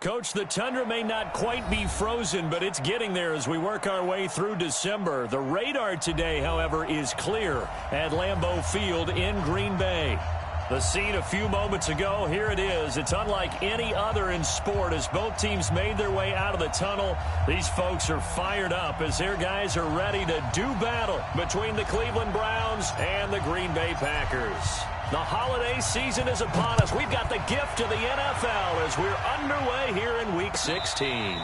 Coach, the tundra may not quite be frozen, but it's getting there as we work our way through December. The radar today, however, is clear at Lambeau Field in Green Bay. The scene a few moments ago, here it is. It's unlike any other in sport as both teams made their way out of the tunnel. These folks are fired up as their guys are ready to do battle between the Cleveland Browns and the Green Bay Packers. The holiday season is upon us. We've got the gift of the NFL as we're underway here in Week 16.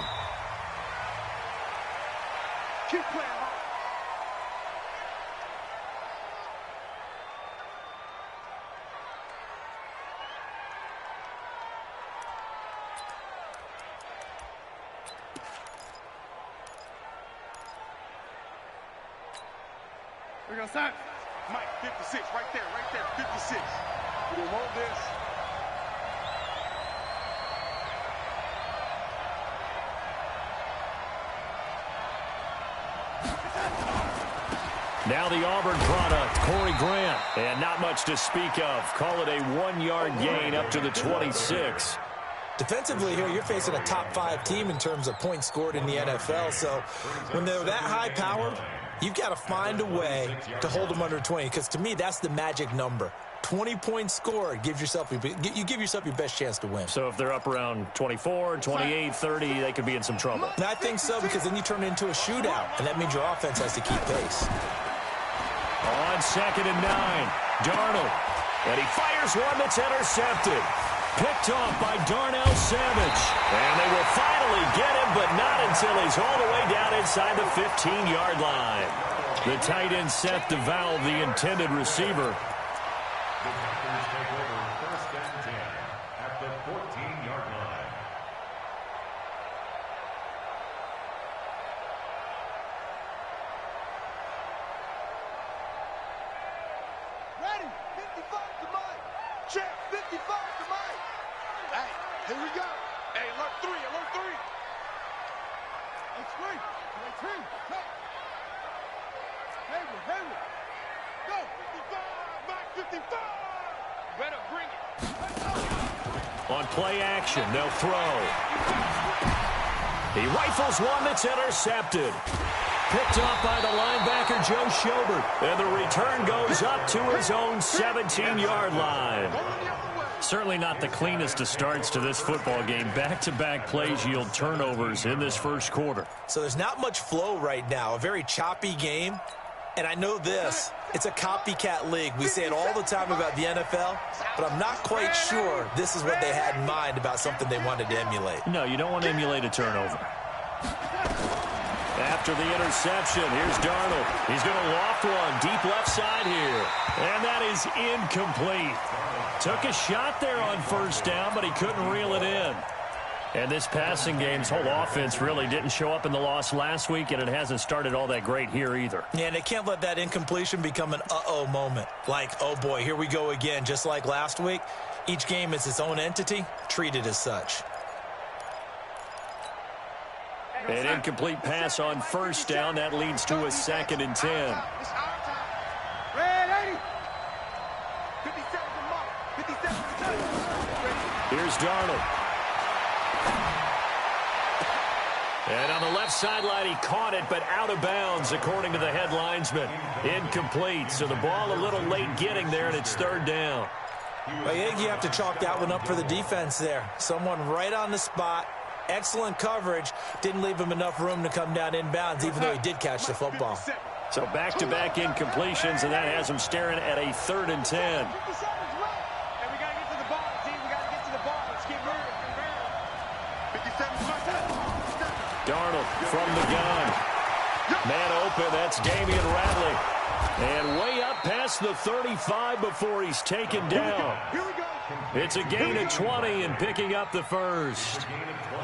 Keep playing. We're going to start. Mike, 56, right there, 56. We don't want this. Now the Auburn product, Corey Grant. And not much to speak of. Call it a 1-yard gain up to the 26. Defensively here, you're facing a top 5 team in terms of points scored in the NFL. So when they're that high powered, you've got to find a way to hold them under 20, because to me, that's the magic number. 20 points scored, you give yourself your best chance to win. So if they're up around 24, 28, 30, they could be in some trouble. And I think so, because then you turn it into a shootout, and that means your offense has to keep pace. On 2nd and 9, Darnold. And he fires one that's intercepted. Picked off by Darnell Savage. And they will finally get him, but not until he's all the way down inside the 15-yard line. The tight end Seth DeValve, the intended receiver. The Packers take over 1st and 10 at the 14-yard line. Ready? 55 to Mike. Check. 55 to Mike. Hey, here we go. Hey, alert 3, alert 3. Alert 3. Alert 3. Hey. Hayward. Go. 55. Mike, 55. Better bring it. On play action, they'll throw. He rifles one that's intercepted. Picked off by the linebacker, Joe Schobert. And the return goes up to his own 17-yard line. Certainly not the cleanest of starts to this football game. Back-to-back plays yield turnovers in this first quarter. So there's not much flow right now. A very choppy game. And I know this. It's a copycat league. We say it all the time about the NFL, but I'm not quite sure this is what they had in mind about something they wanted to emulate. No, you don't want to emulate a turnover. After the interception, here's Darnold. He's going to loft one deep left side here. And that is incomplete. Took a shot there on 1st down, but he couldn't reel it in. And this passing game's whole offense really didn't show up in the loss last week, and it hasn't started all that great here either. Yeah, and they can't let that incompletion become an uh-oh moment. Like, oh boy, here we go again. Just like last week, each game is its own entity, treated as such. An incomplete pass on 1st down. That leads to a 2nd and 10. Here's Darnold. And on the left sideline, he caught it, but out of bounds, according to the head linesman. Incomplete, so the ball a little late getting there, and it's 3rd down. I think you have to chalk that one up for the defense there. Someone right on the spot. Excellent coverage. Didn't leave him enough room to come down inbounds, even though he did catch the football. So back-to-back incompletions, and that has him staring at a 3rd and 10. Darnold from the gun. Man open, that's Damian Ratley. And way up past the 35 before he's taken down. It's a gain of 20 and picking up the first.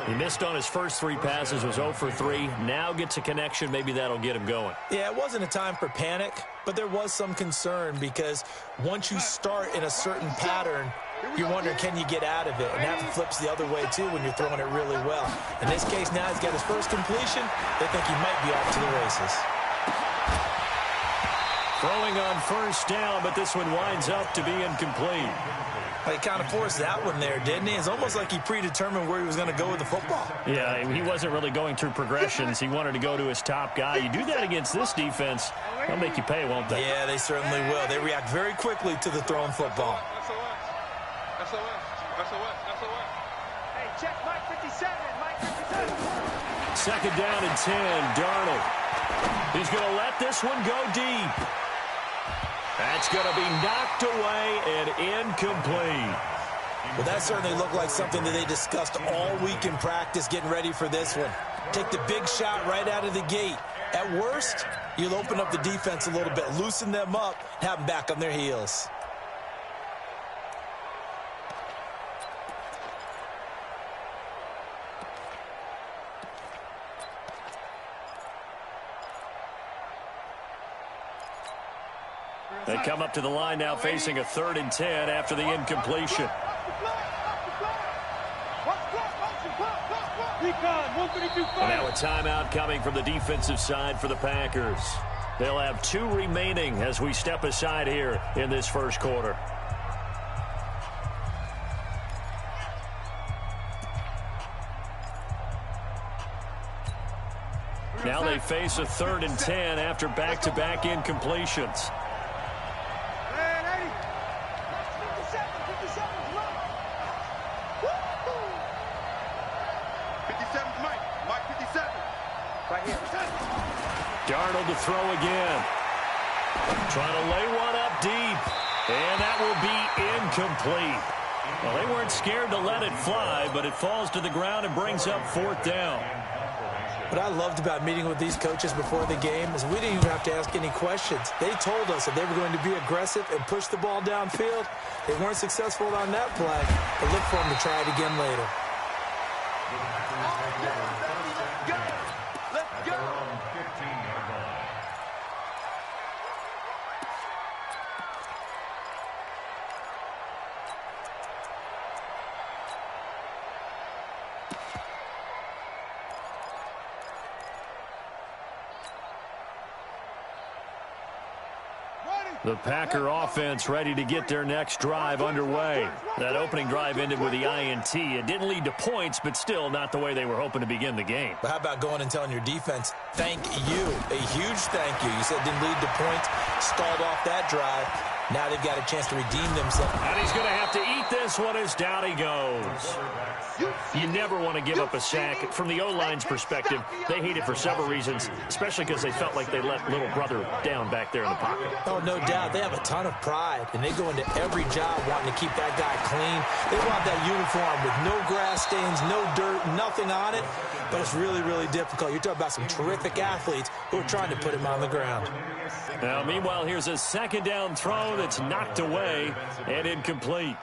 He missed on his first 3 passes, was 0 for 3. Now gets a connection. Maybe that'll get him going. Yeah, it wasn't a time for panic, but there was some concern because once you start in a certain pattern, you're wondering, can you get out of it? And that flips the other way, too, when you're throwing it really well. In this case, now he's got his first completion. They think he might be off to the races. Throwing on 1st down, but this one winds up to be incomplete. He kind of forced that one there, didn't he? It's almost like he predetermined where he was going to go with the football. Yeah, he wasn't really going through progressions. He wanted to go to his top guy. You do that against this defense, they'll make you pay, won't they? Yeah, they certainly will. They react very quickly to the thrown football. SOS. Hey, check Mike 57. Mike 57. Second down and 10, Darnold. He's going to let this one go deep. That's going to be knocked away and incomplete. Well, that certainly looked like something that they discussed all week in practice getting ready for this one. Take the big shot right out of the gate. At worst, you'll open up the defense a little bit, loosen them up, have them back on their heels. They come up to the line now facing a 3rd and 10 after the incompletion. And now a timeout coming from the defensive side for the Packers. They'll have 2 remaining as we step aside here in this first quarter. Now they face a 3rd and 10 after back-to-back incompletions. 57's Mike. Mike 57. Right here. Darnold to throw again. Trying to lay one up deep. And that will be incomplete. Well, they weren't scared to let it fly, but it falls to the ground and brings up 4th down. What I loved about meeting with these coaches before the game is we didn't even have to ask any questions. They told us that they were going to be aggressive and push the ball downfield. They weren't successful on that play, but look for them to try it again later. Let's go. The Packer offense ready to get their next drive underway. That opening drive ended with the INT. It didn't lead to points, but still not the way they were hoping to begin the game. But how about going and telling your defense, thank you, a huge thank you. You said it didn't lead to points, stalled off that drive. Now they've got a chance to redeem themselves. And he's going to have to eat this one as down he goes. You never want to give up a sack. From the O-line's perspective, they hate it for several reasons, especially because they felt like they let little brother down back there in the pocket. Oh, no doubt. They have a ton of pride, and they go into every job wanting to keep that guy clean. They want that uniform with no grass stains, no dirt, nothing on it, but it's really, really difficult. You're talking about some terrific athletes who are trying to put him on the ground. Now, meanwhile, here's a second down throw that's knocked away and incomplete.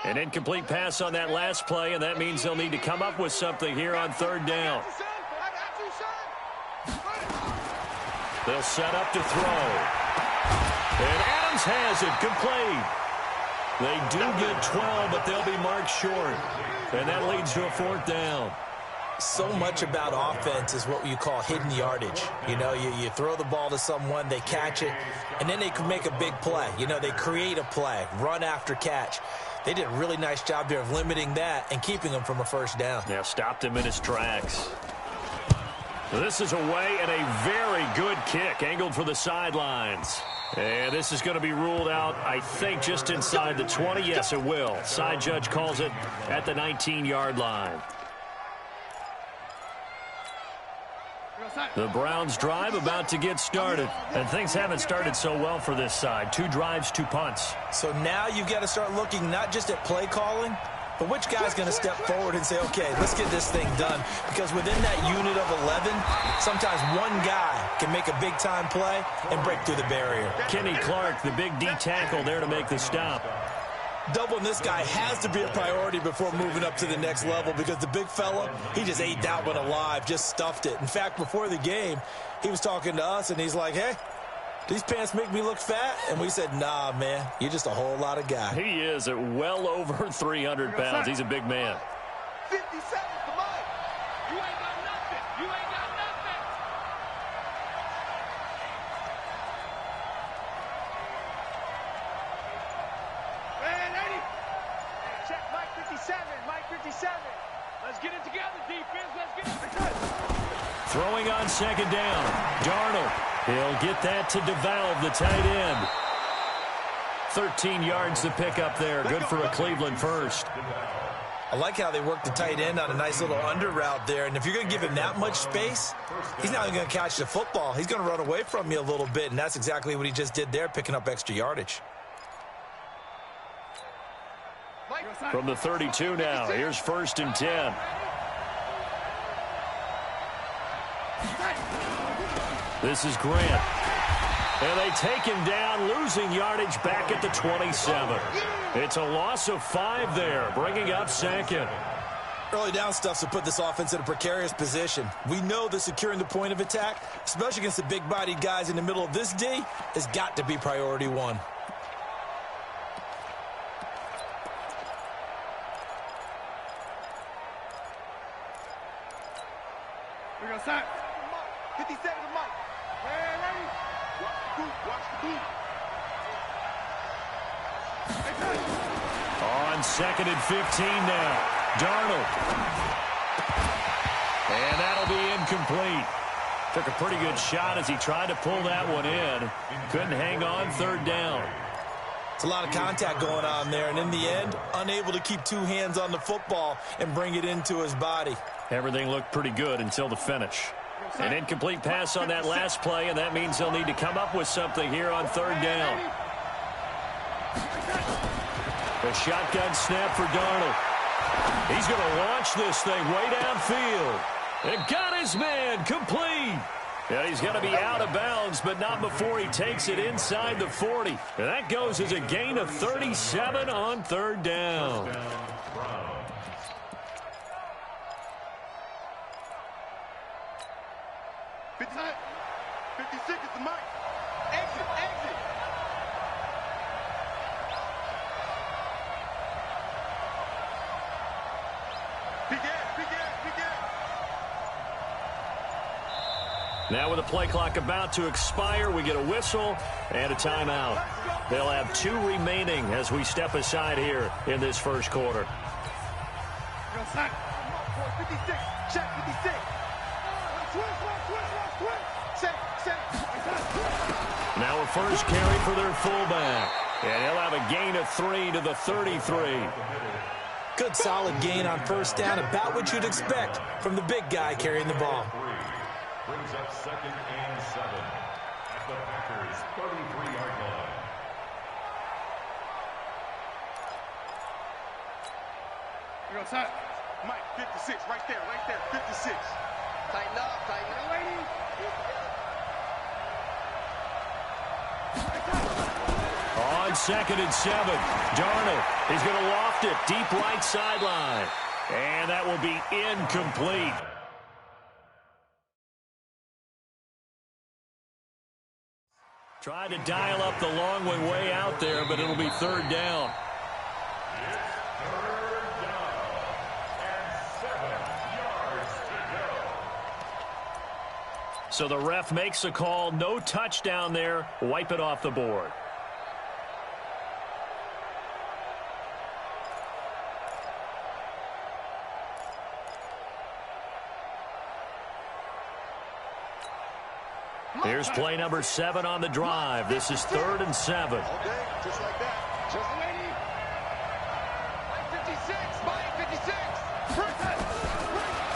An incomplete pass on that last play, and that means they'll need to come up with something here on 3rd down. They'll set up to throw. And Adams has it complete. They do get 12, but they'll be marked short. And that leads to a 4th down. So much about offense is what you call hidden yardage. You know, you throw the ball to someone, they catch it, and then they can make a big play. You know, they create a play, run after catch. They did a really nice job there of limiting that and keeping him from a 1st down. Yeah, stopped him in his tracks. This is away and a very good kick, angled for the sidelines. And this is going to be ruled out, I think, just inside the 20. Yes, it will. Side judge calls it at the 19-yard line. The Browns drive about to get started, and things haven't started so well for this side. 2 drives, 2 punts. So now you've got to start looking not just at play calling, but which guy's going to step forward and say, okay, let's get this thing done. Because within that unit of 11, sometimes one guy can make a big-time play and break through the barrier. Kenny Clark, the big D tackle there to make the stop. Doubling this guy has to be a priority before moving up to the next level because the big fella, he just ate that one alive, just stuffed it. In fact, before the game, he was talking to us, and he's like, hey, these pants make me look fat? And we said, nah, man, you're just a whole lot of guy. He is at well over 300 pounds. He's a big man. 50 seconds to Mike. You ain't got nothing. You ain't got nothing. 57, Mike 57. Let's get it together, defense. Let's get it together. Throwing on second down. Darnold. He'll get that to DeValve, the tight end. 13 yards to pick up there. Good for a Cleveland first. I like how they work the tight end on a nice little under route there. And if you're going to give him that much space, he's not even going to catch the football. He's going to run away from you a little bit, and that's exactly what he just did there, picking up extra yardage. From the 32 now, here's 1st and 10. This is Grant. And they take him down, losing yardage back at the 27. It's a loss of 5 there, bringing up 2nd. Early down stuff to put this offense in a precarious position. We know that securing the point of attack, especially against the big-bodied guys in the middle of this D, has got to be priority 1. We're going to start. 57 to Mike. Ready? Watch the boot. Watch the boot. On 2nd and 15 now. Darnold. And that'll be incomplete. Took a pretty good shot as he tried to pull that one in. Couldn't hang on 3rd down. It's a lot of contact going on there, and in the end, unable to keep 2 hands on the football and bring it into his body. Everything looked pretty good until the finish. An incomplete pass on that last play, and that means they'll need to come up with something here on 3rd down. A shotgun snap for Darnold. He's going to launch this thing way downfield. And got his man complete. And he's going to be out of bounds, but not before he takes it inside the 40. And that goes as a gain of 37 on 3rd down. 56 is the mic. Exit, exit. Big ass, big ass, big ass. Now with the play clock about to expire, we get a whistle and a timeout. They'll have 2 remaining as we step aside here in this first quarter. 56, check 56. Now a first carry for their fullback. And he'll have a gain of 3 to the 33. Good solid gain on 1st down, about what you'd expect from the big guy carrying the ball. Brings up 2nd and 7 at the Packers' 33-yard line. We're going to start. Mike, 56, right there, 56. Tighten up, tighten up. Lady. On 2nd and 7, Darnold. He's going to loft it deep right sideline. And that will be incomplete. Tried to dial up the long way out there, but it'll be 3rd down. So the ref makes a call, no touchdown there, wipe it off the board. Here's play number 7 on the drive. This is 3rd and 7. Okay, just like that. Just lady. Mike 56, Mike 56.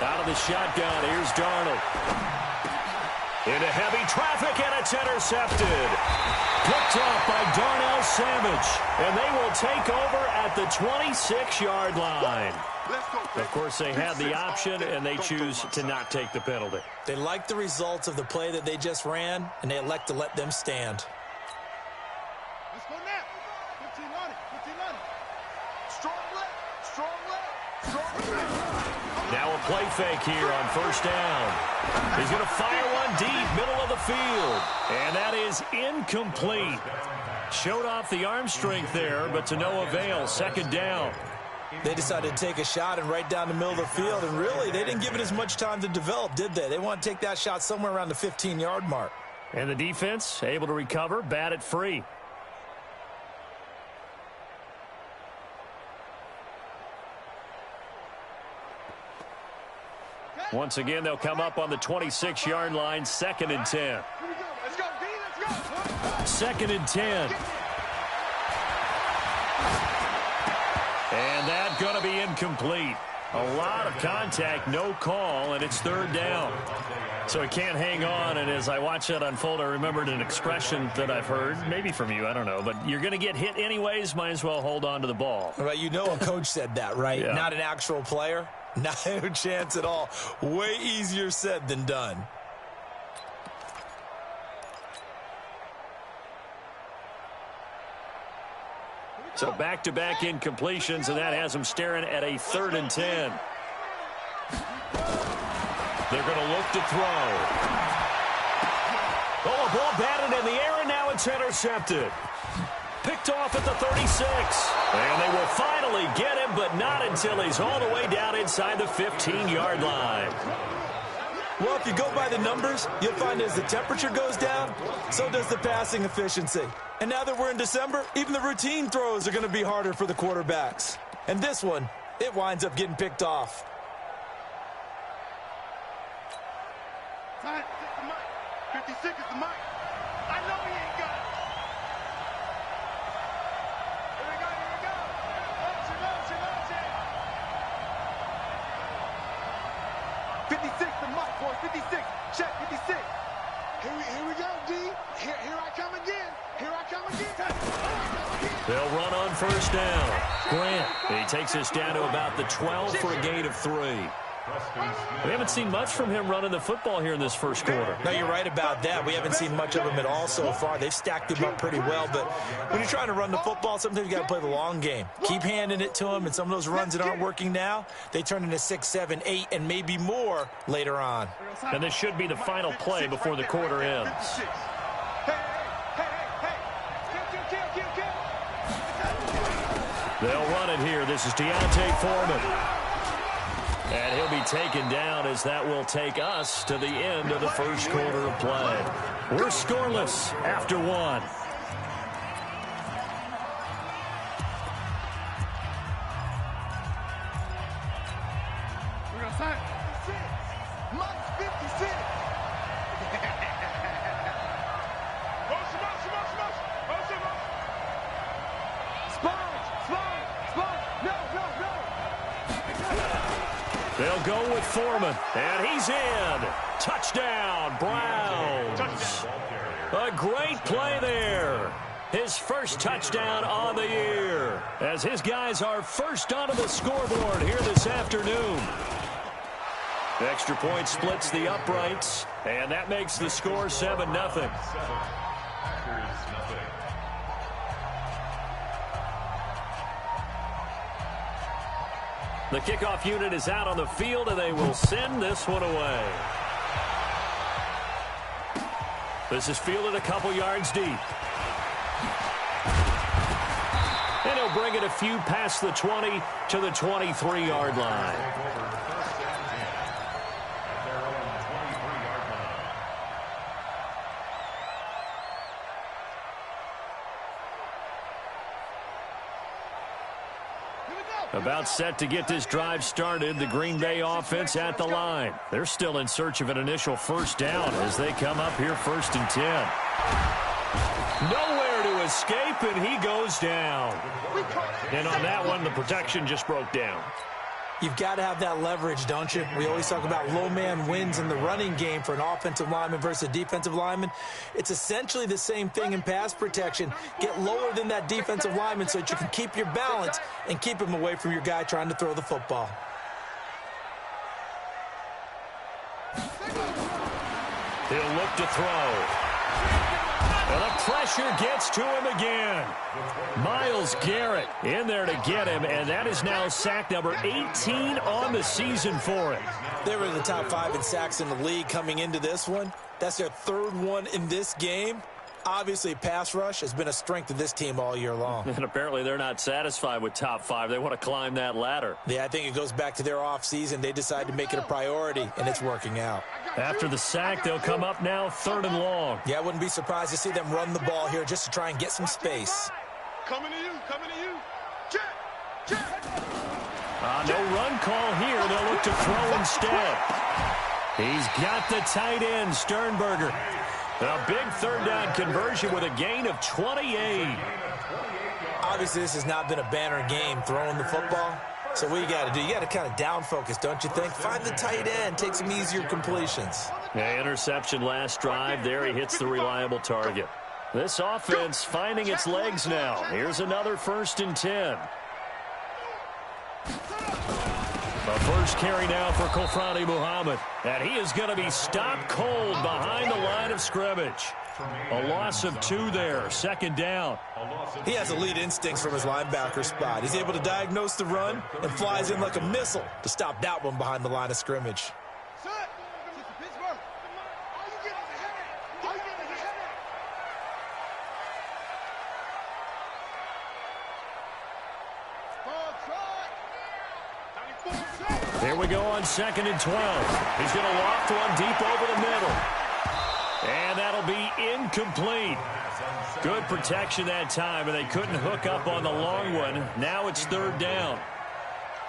Out of the shotgun, here's Darnold. Into heavy traffic, and it's intercepted. Picked off by Darnell Savage. And they will take over at the 26-yard line. Of course, they had the option, and they choose to not take the penalty. They like the results of the play that they just ran, and they elect to let them stand. Let's go now. 15 on it, 15 on it. Strong left, strong left, strong left. Now a play fake here on 1st down. He's going to fire one deep, middle of the field. And that is incomplete. Showed off the arm strength there, but to no avail. 2nd down. They decided to take a shot and right down the middle of the field, and really, they didn't give it as much time to develop, did they? They want to take that shot somewhere around the 15-yard mark. And the defense able to recover, bat it free. Once again, they'll come up on the 26-yard line, 2nd and 10. Here we go. Let's go, D. Let's go. 2nd and 10. And that's going to be incomplete. A lot of contact, no call, and it's 3rd down. So he can't hang on, and as I watch that unfold, I remembered an expression that I've heard, maybe from you, I don't know, but you're going to get hit anyways, might as well hold on to the ball. Well, you know a coach said that, right? Yeah. Not an actual player. No chance at all. Way easier said than done. So back-to-back incompletions, and that has them staring at a 3rd and 10. They're going to look to throw. Oh, a ball batted in the air, and now it's intercepted. Picked off at the 36. And they will finally get him, but not until he's all the way down inside the 15-yard line. Well, if you go by the numbers, you'll find as the temperature goes down, so does the passing efficiency. And now that we're in December, even the routine throws are going to be harder for the quarterbacks. And this one, it winds up getting picked off. Time, it's the mic. 56 is the mic. I know he ain't got it. Here we go, here we go. Motion, motion, motion. 56, the mic, boy. 56. Check, 56. Here we go, D. Here I come again. Here I come again. They'll run on 1st down. Grant, he takes us down to about the 12 for a gain of 3. We haven't seen much from him running the football here in this first quarter. No, you're right about that. We haven't seen much of him at all so far. They've stacked him up pretty well, but when you're trying to run the football, sometimes you got to play the long game. Keep handing it to him, and some of those runs that aren't working now, they turn into 6, 7, 8, and maybe more later on. And this should be the final play before the quarter ends. They'll run it here. This is Deontay Foreman. And he'll be taken down as that will take us to the end of the first quarter of play. We're scoreless after 1. We're going to sign 56. Mike's 56. Motion, motion, motion, motion. Motion, motion. Sponge, sponge, sponge. No, no, no. They'll go with Foreman, and he's in. Touchdown, Browns. A great play there. His first touchdown on the year, as his guys are first onto the scoreboard here this afternoon. The extra point splits the uprights, and that makes the score 7-0. The kickoff unit is out on the field, and they will send this one away. This is fielded a couple yards deep. And he'll bring it a few past the 20 to the 23-yard line. About set to get this drive started, the Green Bay offense at the line. They're still in search of an initial 1st down as they come up here 1st and 10. Nowhere to escape, and he goes down. And on that one, the protection just broke down. You've got to have that leverage, don't you? We always talk about low man wins in the running game for an offensive lineman versus a defensive lineman. It's essentially the same thing in pass protection. Get lower than that defensive lineman so that you can keep your balance and keep him away from your guy trying to throw the football. He'll look to throw. And the pressure gets to him again. Myles Garrett in there to get him, and that is now sack number 18 on the season for him. They were in the top 5 in sacks in the league coming into this one. That's their 3rd one in this game. Obviously, pass rush has been a strength of this team all year long. And apparently they're not satisfied with top 5. They want to climb that ladder. Yeah, I think it goes back to their offseason. They decided to make it a priority, and it's working out. After the sack, they'll come up now 3rd and long. Yeah, I wouldn't be surprised to see them run the ball here just to try and get some space. Coming to you, coming to you. Check, check. No run call here. They'll look to throw instead. He's got the tight end, Sternberger. A big third down conversion with a gain of 28. Obviously, this has not been a banner game throwing the football. So what you got to do, you got to kind of down focus, don't you think? Find the tight end, take some easier completions. Yeah, interception last drive. There he hits the reliable target. This offense finding its legs now. Here's another 1st and 10. The first carry now for Kofrani Muhammad. And he is going to be stopped cold behind the line of scrimmage. A loss of 2 there, 2nd down. He has elite instincts from his linebacker spot. He's able to diagnose the run and flies in like a missile to stop that one behind the line of scrimmage. Here we go on 2nd and 12. He's going to loft one deep over the middle. And that'll be incomplete. Good protection that time, and they couldn't hook up on the long one. Now it's 3rd down.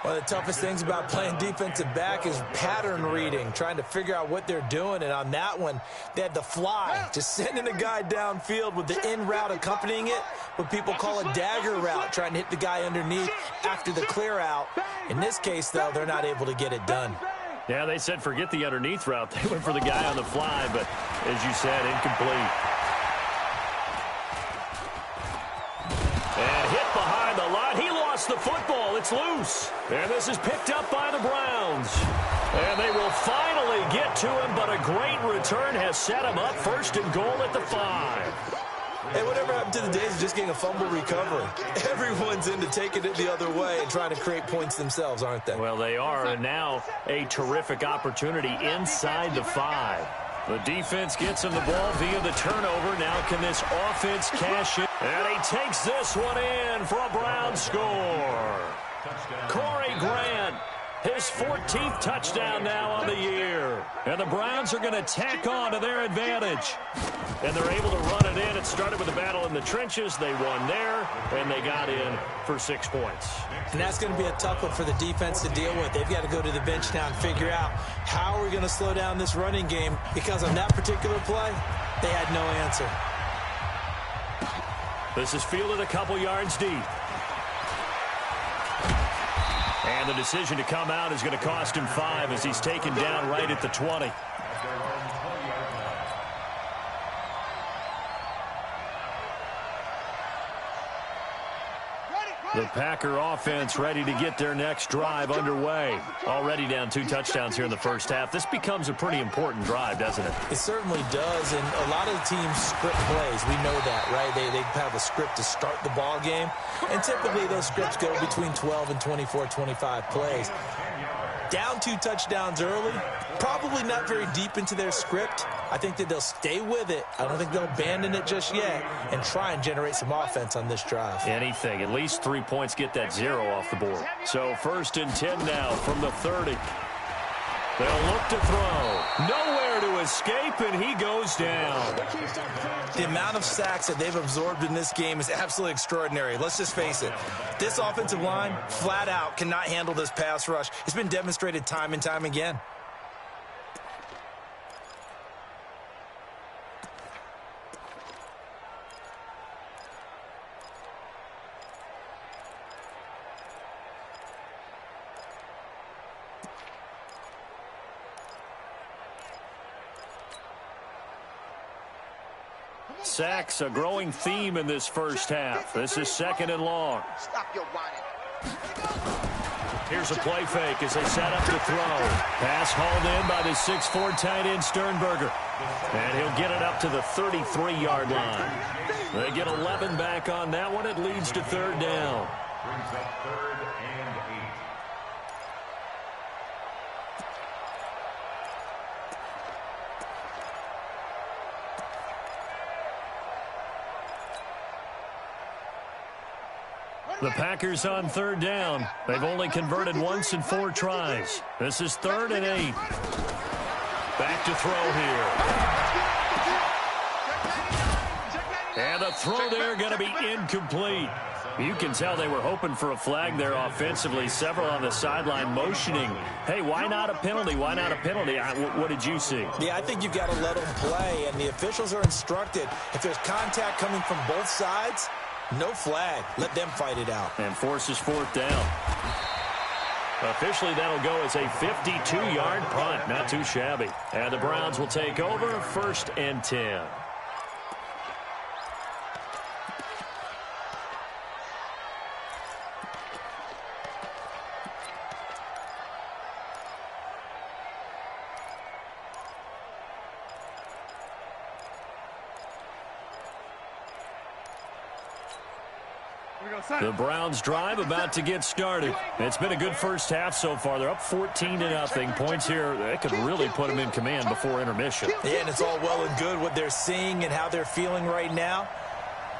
One of the toughest things about playing defensive back is pattern reading, trying to figure out what they're doing. And on that one, they had the fly, just sending a guy downfield with the in route accompanying it, what people call a dagger route, trying to hit the guy underneath after the clear out. In this case, though, they're not able to get it done. Yeah, they said forget the underneath route. They went for the guy on the fly, but as you said, incomplete. And hit behind the line. He lost the football. It's loose. And this is picked up by the Browns. And they will finally get to him, but a great return has set him up 1st and goal at the 5. Hey, whatever happened to the days of just getting a fumble recovery? Everyone's into taking it the other way and trying to create points themselves, aren't they? Well, they are, and now a terrific opportunity inside the 5. The defense gets him the ball via the turnover. Now can this offense cash it? And he takes this one in for a Brown score. Corey Grant, his 14th touchdown now on the year. And the Browns are going to tack on to their advantage. And they're able to run it in. It started with a battle in the trenches. They won there, and they got in for 6 points. And that's going to be a tough one for the defense to deal with. They've got to go to the bench now and figure out how are we going to slow down this running game, because on that particular play, they had no answer. This is fielded a couple yards deep. And the decision to come out is going to cost him 5 as he's taken down right at the 20. The Packer offense ready to get their next drive underway. Already down 2 touchdowns here in the first half. This becomes a pretty important drive, doesn't it? It certainly does, and a lot of the teams script plays. We know that, right? They have a script to start the ball game, and typically those scripts go between 12 and 24, 25 plays. Down 2 touchdowns early, probably not very deep into their script. I think that they'll stay with it. I don't think they'll abandon it just yet and try and generate some offense on this drive. Anything. At least 3 points get that 0 off the board. So 1st and 10 now from the 30. They'll look to throw. Nowhere to escape, and he goes down. The amount of sacks that they've absorbed in this game is absolutely extraordinary. Let's just face it. This offensive line, flat out, cannot handle this pass rush. It's been demonstrated time and time again. Sacks, a growing theme in this first half. This is 2nd and long. Stop your whining. Here's a play fake as they set up to throw. Pass hauled in by the 6'4" tight end Sternberger. And he'll get it up to the 33-yard line. They get 11 back on that one. It leads to 3rd down. Brings up 3rd and 8. The Packers on 3rd down. They've only converted once in 4 tries. This is 3rd and 8. Back to throw here. And the throw there going to be incomplete. You can tell they were hoping for a flag there offensively. Several on the sideline motioning, hey, why not a penalty? Why not a penalty? What did you see? Yeah, I think you've got to let them play, and the officials are instructed, if there's contact coming from both sides, no flag. Let them fight it out. And forces fourth down. Officially, that'll go as a 52-yard punt. Not too shabby. And the Browns will take over 1st and 10. The Browns drive about to get started. It's been a good first half so far. They're up 14-0. Points here, that could really put them in command before intermission. Yeah, and it's all well and good what they're seeing and how they're feeling right now.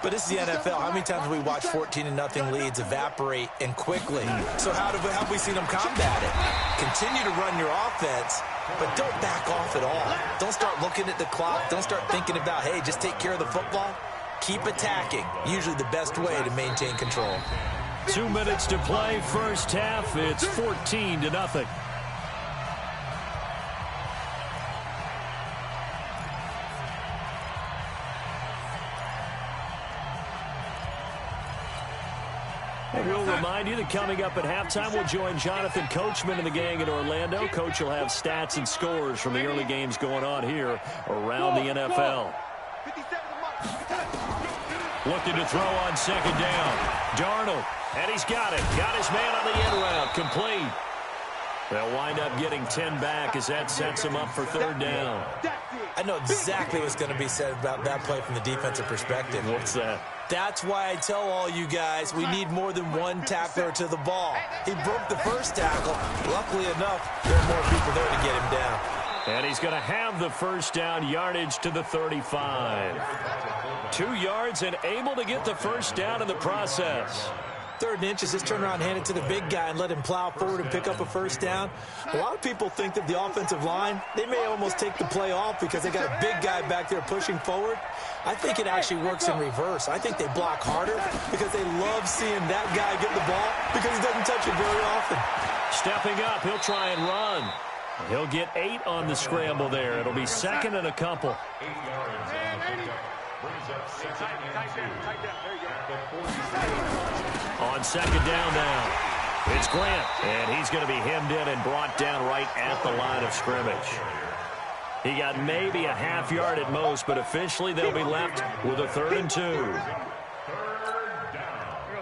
But this is the NFL. How many times have we watched 14-0 leads evaporate and quickly? So how have we seen them combat it? Continue to run your offense, but don't back off at all. Don't start looking at the clock. Don't start thinking about, hey, just take care of the football. Keep attacking. Usually the best way to maintain control. 2 minutes to play first half. It's 14-0. We'll remind you that coming up at halftime, we'll join Jonathan Coachman and the gang in Orlando. Coach will have stats and scores from the early games going on here around the NFL. Looking to throw on second down. Darnold, and he's got it. Got his man on the end route. Complete. They'll wind up getting 10 back as that sets him up for third down. I know exactly what's going to be said about that play from the defensive perspective. What's that? That's why I tell all you guys we need more than one tackler to the ball. He broke the first tackle. Luckily enough, there are more people there to get him down. And he's going to have the first down, yardage to the 35. 2 yards and able to get the first down in the process. 3rd and inches, just turn around and hand it to the big guy and let him plow forward and pick up a first down. A lot of people think that the offensive line, they may almost take the play off because they got a big guy back there pushing forward. I think it actually works in reverse. I think they block harder because they love seeing that guy get the ball because he doesn't touch it very often. Stepping up, he'll try and run. He'll get 8 on the scramble there. It'll be second and a couple. 8 yards on the pickup. Brings up second and 2 at the 46. On second down now, it's Grant, and he's going to be hemmed in and brought down right at the line of scrimmage. He got maybe a half yard at most, but officially they'll be left with a 3rd and 2.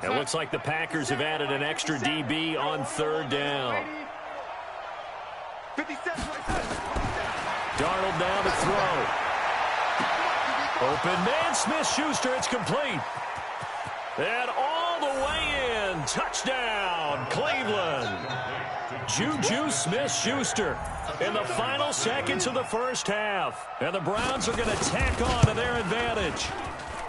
It looks like the Packers have added an extra DB on 3rd down. Darnold down to throw. Open man, Smith-Schuster, it's complete. And all the way in, touchdown, Cleveland. Juju Smith-Schuster in the final seconds of the first half. And the Browns are going to tack on to their advantage.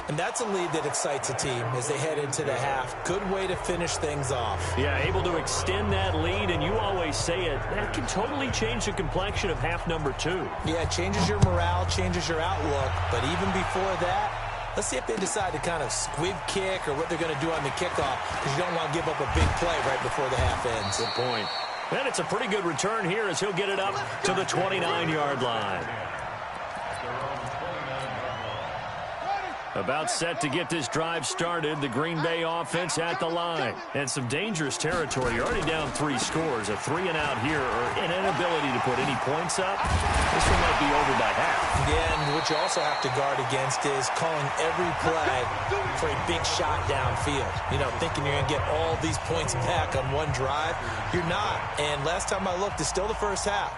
And that's a lead that excites a team as they head into the half. Good way to finish things off. Yeah, able to extend that lead, and you always say it, that can totally change the complexion of half number 2. Yeah, it changes your morale, changes your outlook. But even before that, let's see if they decide to kind of squib kick or what they're going to do on the kickoff, because you don't want to give up a big play right before the half ends. Good point. And it's a pretty good return here as he'll get it up to the 29-yard line. About set to get this drive started. The Green Bay offense at the line. And some dangerous territory. You're already down 3 scores. A 3-and-out here or an inability to put any points up. This one might be over by half. Yeah, and what you also have to guard against is calling every play for a big shot downfield. You know, thinking you're going to get all these points back on one drive. You're not. And last time I looked, it's still the first half.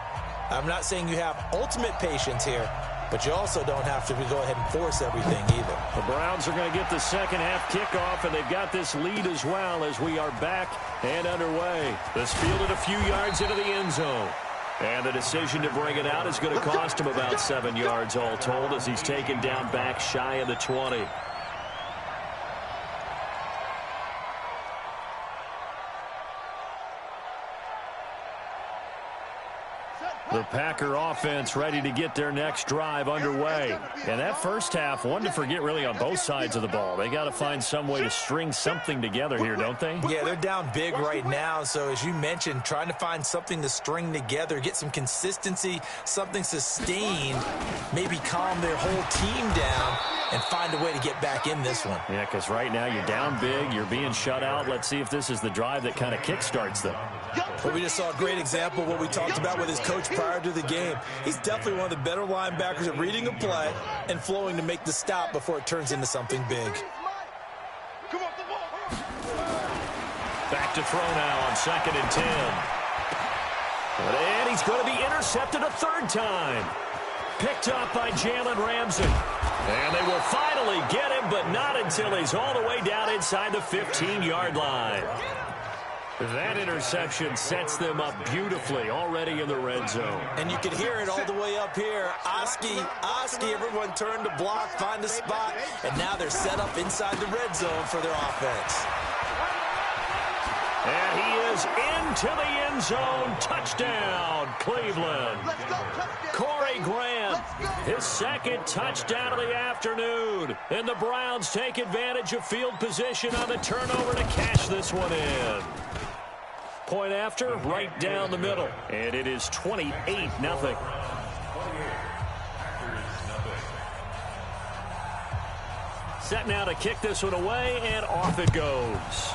I'm not saying you have ultimate patience here, but you also don't have to go ahead and force everything either. The Browns are going to get the second half kickoff, and they've got this lead as well as we are back and underway. This fielded a few yards into the end zone. And the decision to bring it out is going to cost him about 7 yards all told as he's taken down back shy of the 20. Set. The Packer offense ready to get their next drive underway. And that first half, one to forget really on both sides of the ball. They got to find some way to string something together here, don't they? Yeah, they're down big right now. So as you mentioned, trying to find something to string together, get some consistency, something sustained, maybe calm their whole team down and find a way to get back in this one. Yeah, because right now you're down big, you're being shut out. Let's see if this is the drive that kind of kickstarts them. Well, we just saw a great example of what we talked about with his coach prior to the game. He's definitely one of the better linebackers at reading a play and flowing to make the stop before it turns into something big. Back to throw now on 2nd and 10. And he's going to be intercepted a third time. Picked up by Jalen Ramsey. And they will finally get him, but not until he's all the way down inside the 15-yard line. That interception sets them up beautifully already in the red zone. And you can hear it all the way up here. Oski, everyone turned to block, find a spot, and now they're set up inside the red zone for their offense. And he is into the end zone. Touchdown, Cleveland. Corey Graham, his second touchdown of the afternoon. And the Browns take advantage of field position on the turnover to cash this one in. Point after, right down the middle. And it is 28-0. Set now to kick this one away, and off it goes.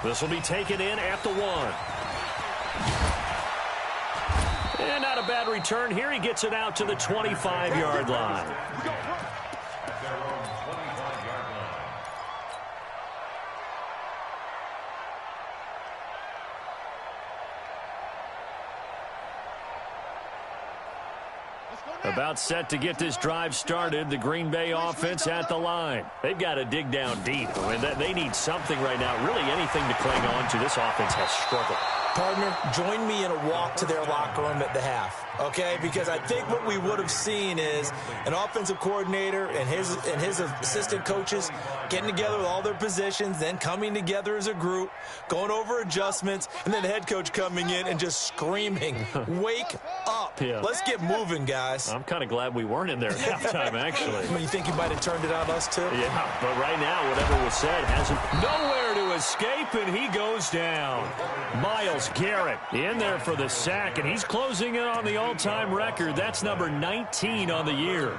This will be taken in at the 1. And not a bad return here. He gets it out to the 25-yard line. About set to get this drive started. The Green Bay offense at the line. They've got to dig down deep. I mean, they need something right now. Really anything to cling on to. This offense has struggled. Partner, join me in a walk to their locker room at the half, okay? Because I think what we would have seen is an offensive coordinator and his assistant coaches getting together with all their positions, then coming together as a group, going over adjustments, and then the head coach coming in and just screaming, wake up. Yeah. Let's get moving, guys. I'm kind of glad we weren't in there at halftime, actually. I mean, you think he might have turned it on us, too? Yeah, but right now, whatever was said hasn't nowhere to escape, and he goes down. Myles Garrett in there for the sack, and he's closing in on the all-time record. That's number 19 on the year.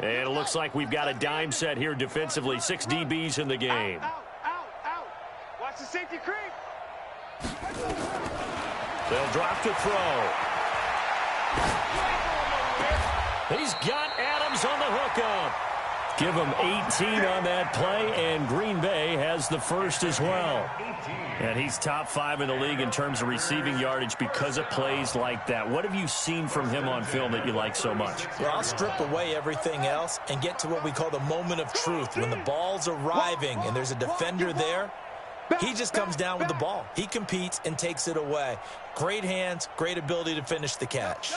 And it looks like we've got a dime set here defensively. 6 DBs in the game. Out. Watch the safety creep. They'll drop to throw. He's got Adams on the hookup. Give him 18 on that play, and Green Bay has the first as well. And he's top 5 in the league in terms of receiving yardage because of plays like that. What have you seen from him on film that you like so much? Well, I'll strip away everything else and get to what we call the moment of truth. When the ball's arriving and there's a defender there, he just comes down with the ball. He competes and takes it away. Great hands, great ability to finish the catch.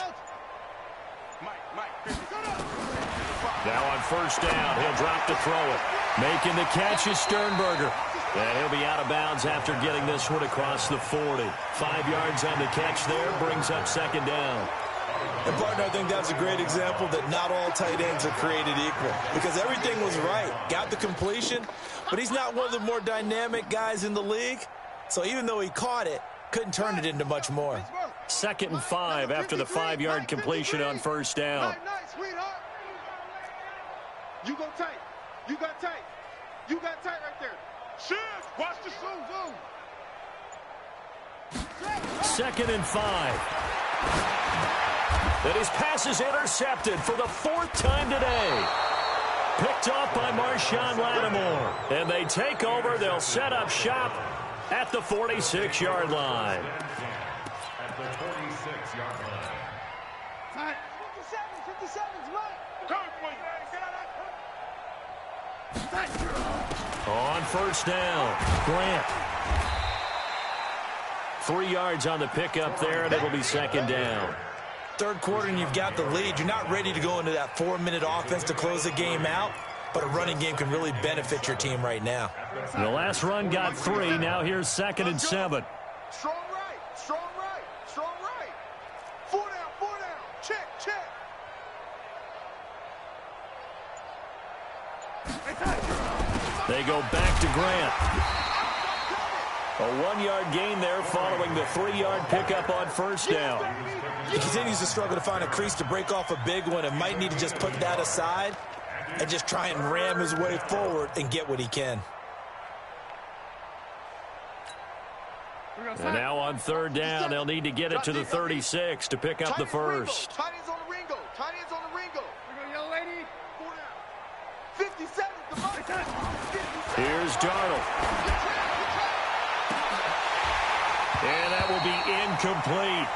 Now on first down, he'll drop to throw it. Making the catch is Sternberger. And he'll be out of bounds after getting this one across the 40. 5 yards on the catch there, brings up second down. And, partner, I think that's a great example that not all tight ends are created equal. Because everything was right. Got the completion, but he's not one of the more dynamic guys in the league. So even though he caught it, couldn't turn it into much more. 2nd and 5 after the 5-yard completion on first down. You go tight. You got tight. You got tight right there. Shit. Watch the zoom. 2nd and 5. And his pass is intercepted for the 4th time today. Picked off by Marshawn Lattimore. And they take over. They'll set up shop at the 46-yard line. At the 46-yard line. 57's right. On first down, Grant. 3 yards on the pickup there, and it'll be second down. Third quarter and you've got the lead. You're not ready to go into that 4-minute offense to close the game out. but a running game can really benefit your team right now. The last run got 3. Now here's 2nd and 7. Strong right, strong right, strong right. 4 down, check, check. They go back to Grant. A 1-yard gain there following the 3-yard pickup on first down. He continues to struggle to find a crease to break off a big one and might need to just put that aside and just try and ram his way forward and get what he can. And now on 3rd down, they'll need to get it to the 36 to pick up the first. Tight ends on the Ringo. Tight ends on the Ringo. Young lady. 4 down. 57 to Mike. Here's Darnold. And that will be incomplete.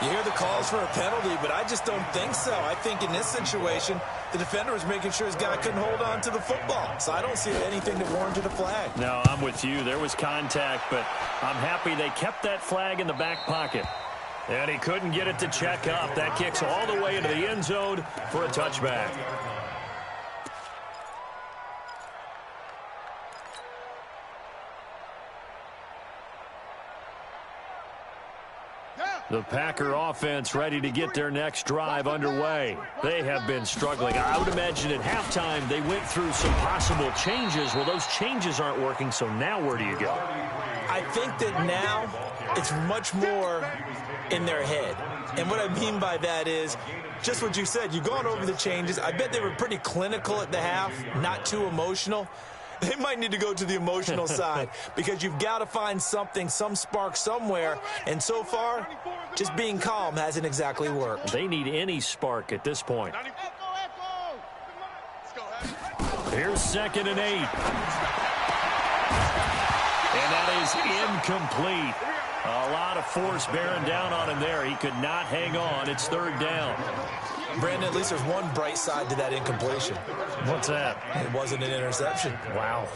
You hear the calls for a penalty, but I just don't think so. I think in this situation, the defender was making sure his guy couldn't hold on to the football. So I don't see anything that warranted a flag. No, I'm with you. There was contact, but I'm happy they kept that flag in the back pocket. And he couldn't get it to check up. That kicks all the way into the end zone for a touchback. The Packer offense ready to get their next drive underway. They have been struggling. I would imagine at halftime they went through some possible changes. Well, those changes aren't working, so now where do you go? I think that now it's much more in their head. And what I mean by that is just what you said. You've gone over the changes. I bet they were pretty clinical at the half, not too emotional. They might need to go to the emotional side because you've got to find something, some spark somewhere. And so far, just being calm hasn't exactly worked. They need any spark at this point. Here's 2nd and 8. And that is incomplete. A lot of force bearing down on him there. He could not hang on. It's 3rd down. Brandon, at least there's one bright side to that incompletion. What's that? It wasn't an interception. Wow.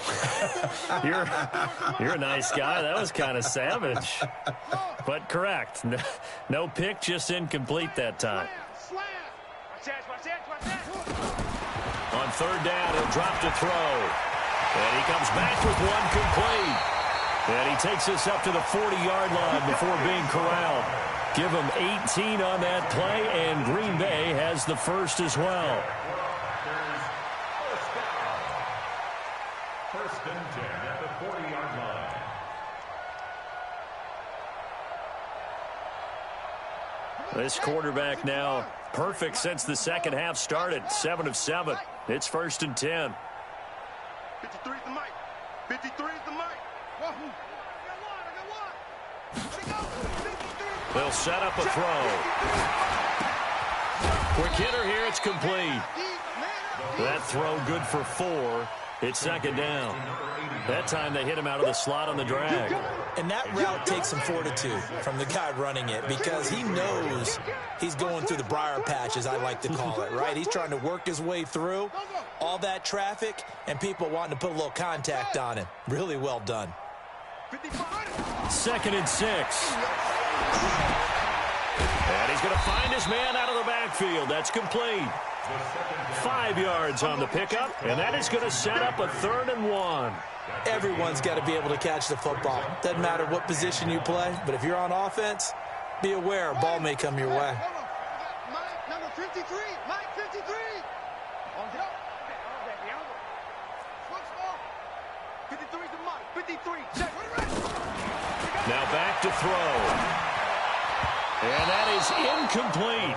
You're a nice guy. That was kind of savage. But correct. No pick, just incomplete that time. On 3rd down, he'll drop to throw. And he comes back with one complete. And he takes us up to the 40-yard line before being corralled. Give him 18 on that play, and Green Bay has the first as well. First and 10 at the 40-yard line. This quarterback now perfect since the second half started. 7 of 7. It's 1st and 10. 53 is the mic. 53 is the mic. They'll set up a throw. Quick hitter here. It's complete. That throw good for 4. It's 2nd down. That time they hit him out of the slot on the drag. And that route takes some fortitude from the guy running it because he knows he's going through the briar patch, as I like to call it, right? He's trying to work his way through all that traffic and people wanting to put a little contact on him. Really well done. 2nd and 6. And he's going to find his man out of the backfield. That's complete. 5 yards on the pickup, and that is going to set up a 3rd and 1. Everyone's got to be able to catch the football. Doesn't matter what position you play, but if you're on offense, be aware a ball may come your way. Mike, number 53. Mike, 53. 53 is the mic. 53. Check. Now back to throw. And that is incomplete.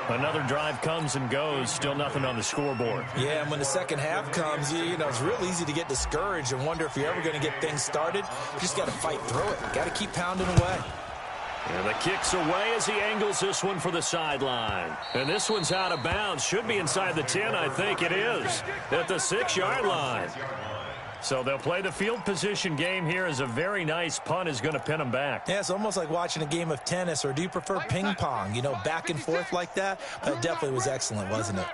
Another drive comes and goes. Still nothing on the scoreboard. Yeah, and when the second half comes, you know, it's real easy to get discouraged and wonder if you're ever going to get things started. You just got to fight through it. Got to keep pounding away. And the kick's away as he angles this one for the sideline. And this one's out of bounds. Should be inside the 10, I think it is. At the 6-yard line. So they'll play the field position game here as a very nice punt is going to pin them back. Yeah, it's almost like watching a game of tennis, or do you prefer ping pong? You know, back and forth like that? That definitely was excellent, wasn't it?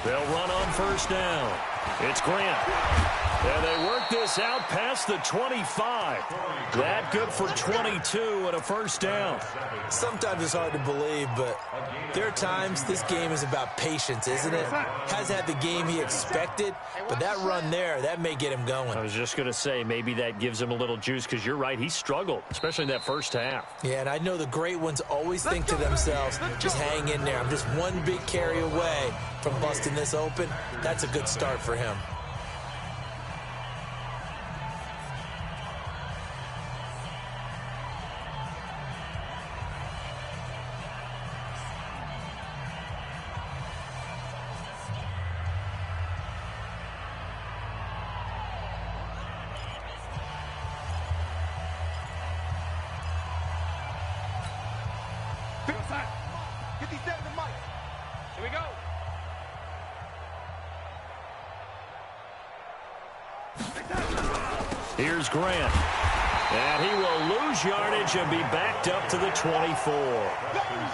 They'll run on 1st down. It's Grant. And they work this out past the 25. That good for 22 and a first down. Sometimes it's hard to believe, but there are times this game is about patience, isn't it? Has had the game he expected, but that run there, that may get him going. I was just going to say, maybe that gives him a little juice, because you're right, he struggled, especially in that first half. Yeah, and I know the great ones always think to themselves, just hang in there. I'm just one big carry away from busting this open. That's a good start for him. Here we go. Here's Grant. And he will lose yardage and be backed up to the 24.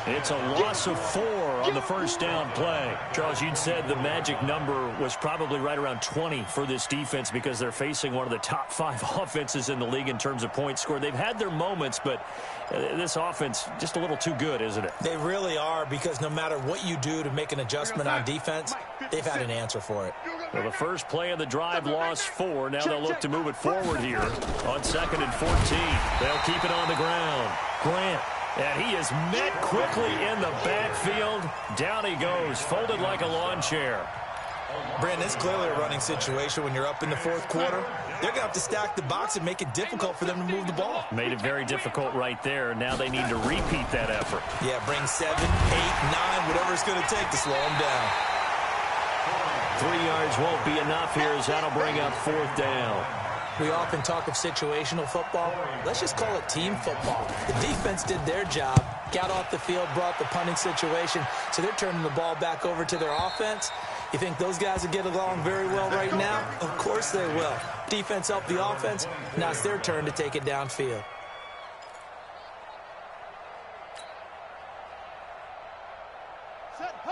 It's a loss of 4 on the first down play. Charles, you'd said the magic number was probably right around 20 for this defense because they're facing one of the top 5 offenses in the league in terms of points scored. They've had their moments, but this offense just a little too good, isn't it? They really are, because no matter what you do to make an adjustment on defense, they've had an answer for it. Well, the first play of the drive lost 4. Now they'll look to move it forward here on 2nd and 14. They'll keep it on the ground. Grant. And he is met quickly in the backfield. Down he goes, folded like a lawn chair. Brandon, it's clearly a running situation when you're up in the 4th quarter. They're going to have to stack the box and make it difficult for them to move the ball. Made it very difficult right there. Now they need to repeat that effort. Yeah, bring 7, 8, 9, whatever it's going to take to slow them down. 3 yards won't be enough here, as that'll bring up 4th down. We often talk of situational football. Let's just call it team football. The defense did their job, got off the field, brought the punting situation, so they're turning the ball back over to their offense. You think those guys will get along very well right now? Of course they will. Defense helped the offense. Now it's their turn to take it downfield.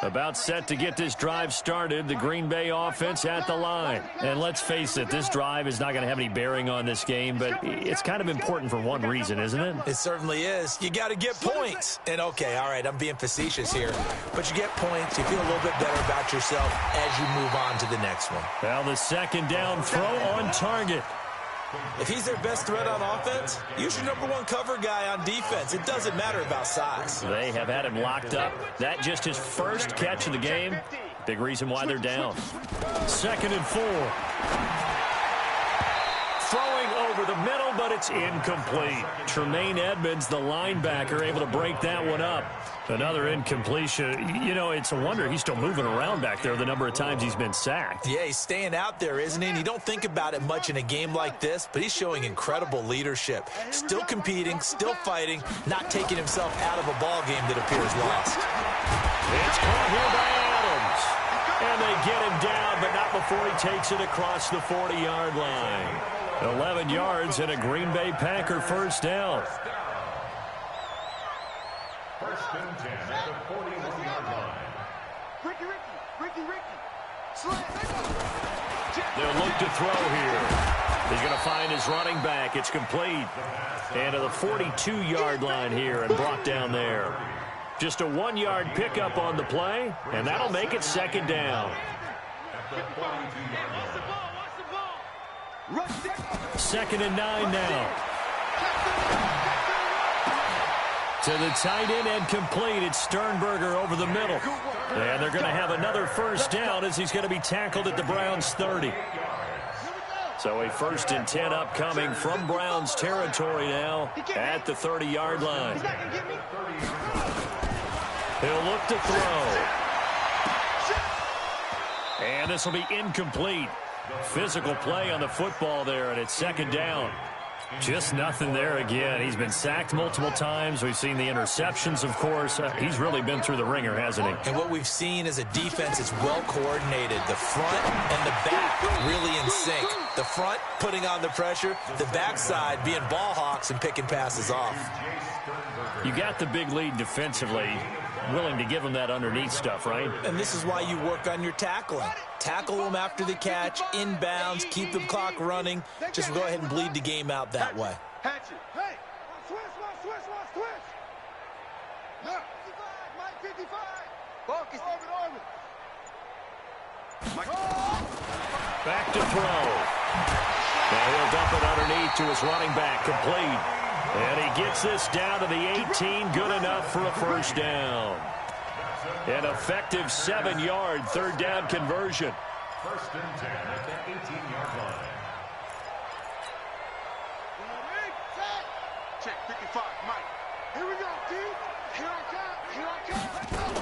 About set to get this drive started, the Green Bay offense at the line. And let's face it, this drive is not going to have any bearing on this game, but it's kind of important for one reason, isn't it? It certainly is. You got to get points. And okay, all right, I'm being facetious here, but you get points, you feel a little bit better about yourself as you move on to the next one. Well, the 2nd down throw on target. If he's their best threat on offense, use your #1 cover guy on defense. It doesn't matter about size. They have had him locked up. That just his first catch of the game. Big reason why they're down. 2nd and 4. Throwing over the middle, but it's incomplete. Tremaine Edmonds, the linebacker, able to break that one up. Another incompletion. You know, it's a wonder he's still moving around back there the number of times he's been sacked. Yeah, he's staying out there, isn't he? And you don't think about it much in a game like this, but he's showing incredible leadership. Still competing, still fighting, not taking himself out of a ball game that appears lost. It's caught here by Adams. And they get him down, but not before he takes it across the 40-yard line. 11 yards and a Green Bay Packer first down. First and 10 at the 41-yard line. Ricky. Slam. They'll look to throw here. He's going to find his running back. It's complete. And to the 42-yard line here and brought down there. Just a 1-yard pickup on the play, and that'll make it 2nd down. At the 42-yard line. 2nd and 9 now. To the tight end and complete. It's Sternberger over the middle. And they're going to have another first down as he's going to be tackled at the Browns' 30. So a 1st and 10 upcoming from Browns territory now at the 30-yard line. He'll look to throw. And this will be incomplete. Physical play on the football there, and it's 2nd down. Just nothing there again. He's been sacked multiple times. We've seen the interceptions, of course. He's really been through the ringer, hasn't he? And what we've seen is a defense that's well coordinated. The front and the back really in sync. The front putting on the pressure. The backside being ball hawks and picking passes off. You got the big lead defensively. willing to give them that underneath stuff, right? And this is why you work on your tackling. Tackle them after the catch, inbounds, keep the clock running. Just go ahead and bleed the game out that way. Hatch it. Hey, switch. No. 55, Mike 55. Focus. Orbit. Back to throw. Now he'll dump it underneath to his running back, complete. And he gets this down to the 18, good enough for a first down. An effective 7-yard third down conversion. First and 10 at the 18-yard line. Check 55, Mike. Here we go, D. Here I come.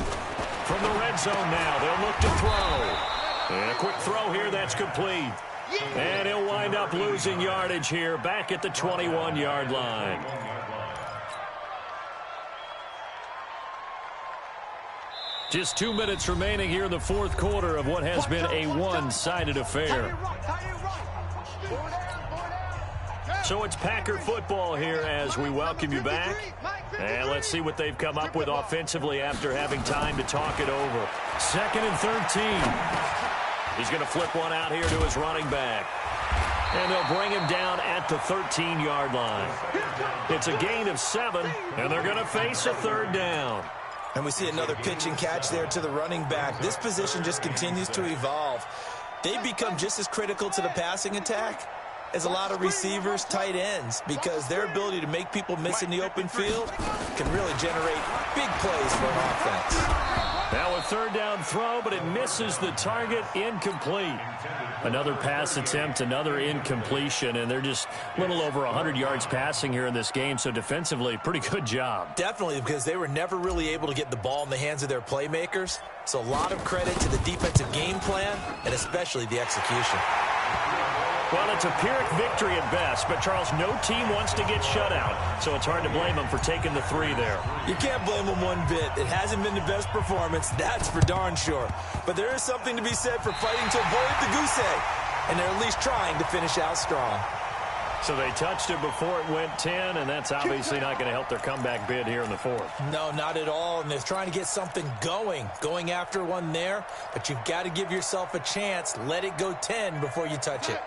From the red zone now, they'll look to throw. And a quick throw here, that's complete. And he'll wind up losing yardage here back at the 21-yard line. Just 2 minutes remaining here in the fourth quarter of what has been a one-sided affair. So it's Packer football here as we welcome you back. And let's see what they've come up with offensively after having time to talk it over. 2nd and 13. He's going to flip one out here to his running back. And they'll bring him down at the 13-yard line. It's a gain of 7, and they're going to face a third down. And we see another pitch and catch there to the running back. This position just continues to evolve. They've become just as critical to the passing attack as a lot of receivers, tight ends, because their ability to make people miss in the open field can really generate big plays for an offense. Now a third down throw, but it misses the target, incomplete. Another pass attempt, another incompletion, and they're just a little over 100 yards passing here in this game, so defensively, pretty good job. Definitely, because they were never really able to get the ball in the hands of their playmakers, so a lot of credit to the defensive game plan and especially the execution. Well, it's a Pyrrhic victory at best, but, Charles, no team wants to get shut out, so it's hard to blame them for taking the 3 there. You can't blame them one bit. It hasn't been the best performance, that's for darn sure. But there is something to be said for fighting to avoid the goose egg, and they're at least trying to finish out strong. So they touched it before it went 10, and that's obviously not going to help their comeback bid here in the fourth. No, not at all, and they're trying to get something going after one there, but you've got to give yourself a chance. Let it go 10 before you touch it.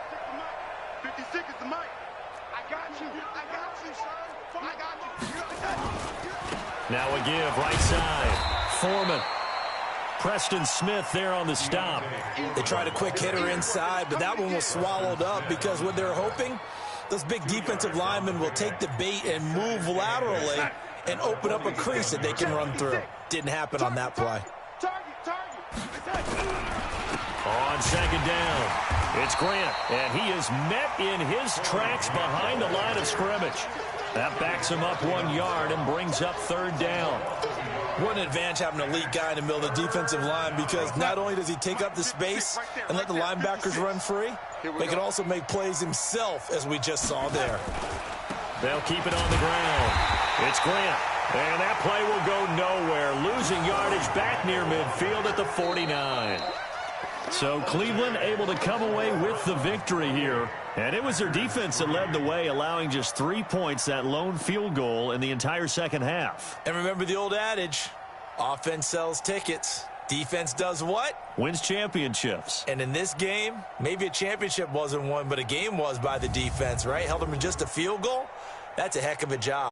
56 is the mic. I got you, son. I got you. Now a give, right side. Foreman. Preston Smith there on the stop. They tried a quick hitter inside, but that one was swallowed up because what they're hoping, those big defensive linemen will take the bait and move laterally and open up a crease that they can run through. Didn't happen on that play. On second down, it's Grant, and he is met in his tracks behind the line of scrimmage. That backs him up 1 yard and brings up third down. What an advantage having an elite guy in the middle of the defensive line, because not only does he take up the space and let the linebackers run free, but he can also make plays himself, as we just saw there. They'll keep it on the ground. It's Grant, and that play will go nowhere, losing yardage back near midfield at the 49. So Cleveland able to come away with the victory here. And it was their defense that led the way, allowing just 3 points, that lone field goal in the entire second half. And remember the old adage, offense sells tickets. Defense does what? Wins championships. And in this game, maybe a championship wasn't won, but a game was by the defense, right? Held them to just a field goal. That's a heck of a job.